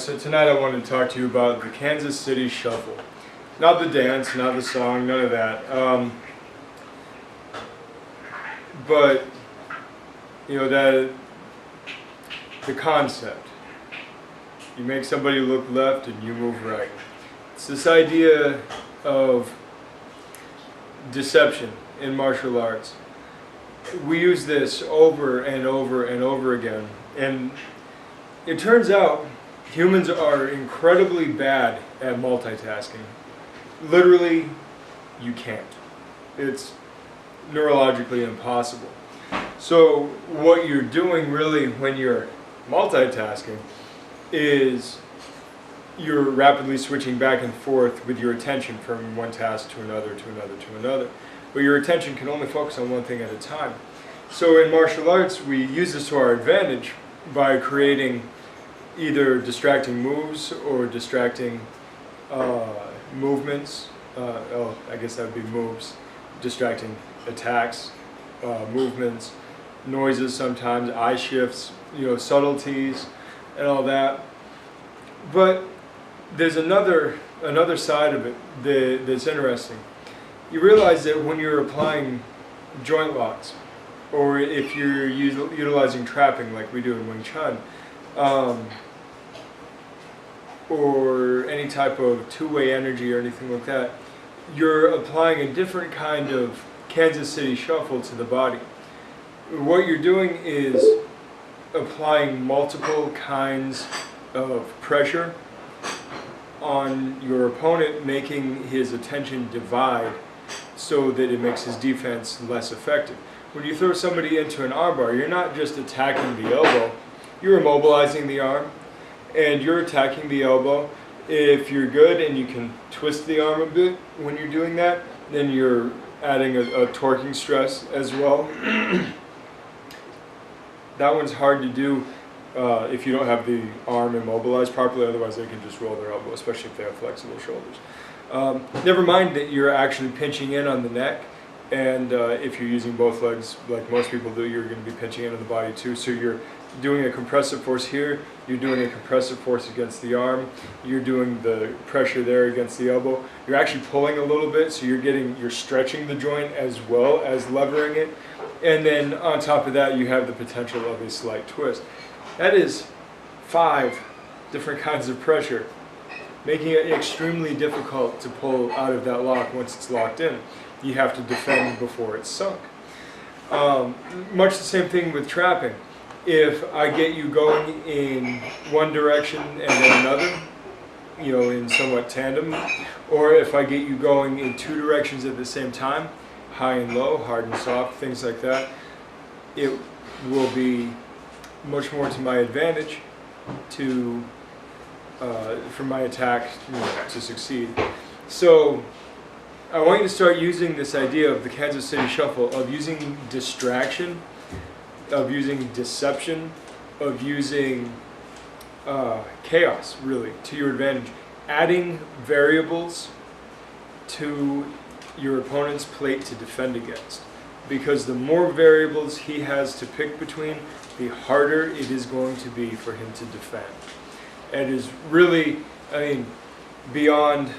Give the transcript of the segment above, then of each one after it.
so tonight I wanted to talk to you about the Kansas City Shuffle. Not the dance, not the song, none of that. But, you know, the concept. You make somebody look left and you move right. It's this idea of deception in martial arts. We use this over and over and over again. And it turns out humans are incredibly bad at multitasking. Literally, you can't. It's neurologically impossible. So what you're doing really when you're multitasking is you're rapidly switching back and forth with your attention from one task to another, to another, to another. But your attention can only focus on one thing at a time. So in martial arts, we use this to our advantage by creating either distracting moves or distracting movements. I guess that would be moves. Distracting attacks, movements, noises sometimes, eye shifts, subtleties, and all that. But there's another side of it that's interesting. You realize that when you're applying joint locks, or if you're utilizing trapping like we do in Wing Chun, or any type of two-way energy or anything like that, you're applying a different kind of Kansas City Shuffle to the body. What you're doing is applying multiple kinds of pressure on your opponent, making his attention divide so that it makes his defense less effective. When you throw somebody into an armbar, you're not just attacking the elbow, you're immobilizing the arm, and you're attacking the elbow. If you're good and you can twist the arm a bit when you're doing that, then you're adding a torquing stress as well. That one's hard to do if you don't have the arm immobilized properly, otherwise they can just roll their elbow, especially if they have flexible shoulders. Never mind that you're actually pinching in on the neck, and if you're using both legs like most people do, you're going to be pinching into the body too. So you're doing a compressive force here, you're doing a compressive force against the arm, you're doing the pressure there against the elbow. You're actually pulling a little bit, so you're stretching the joint as well as levering it. And then on top of that, you have the potential of a slight twist. That is 5 different kinds of pressure, making it extremely difficult to pull out of that lock once it's locked in. You have to defend before it's sunk. Much the same thing with trapping. If I get you going in one direction and then another, in somewhat tandem, or if I get you going in 2 directions at the same time, high and low, hard and soft, things like that, it will be much more to my advantage for my attack to succeed. So I want you to start using this idea of the Kansas City Shuffle, of using distraction, of using deception, of using chaos, really, to your advantage. Adding variables to your opponent's plate to defend against. Because the more variables he has to pick between, the harder it is going to be for him to defend. And it is really, beyond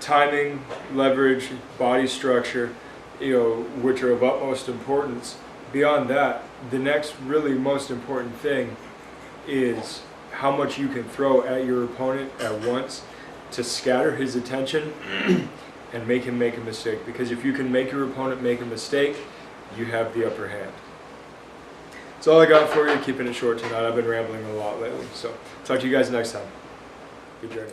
timing, leverage, body structure, which are of utmost importance. Beyond that, the next really most important thing is how much you can throw at your opponent at once to scatter his attention and make him make a mistake. Because if you can make your opponent make a mistake, you have the upper hand. That's all I got for you. Keeping it short tonight. I've been rambling a lot lately. So talk to you guys next time. Good journey.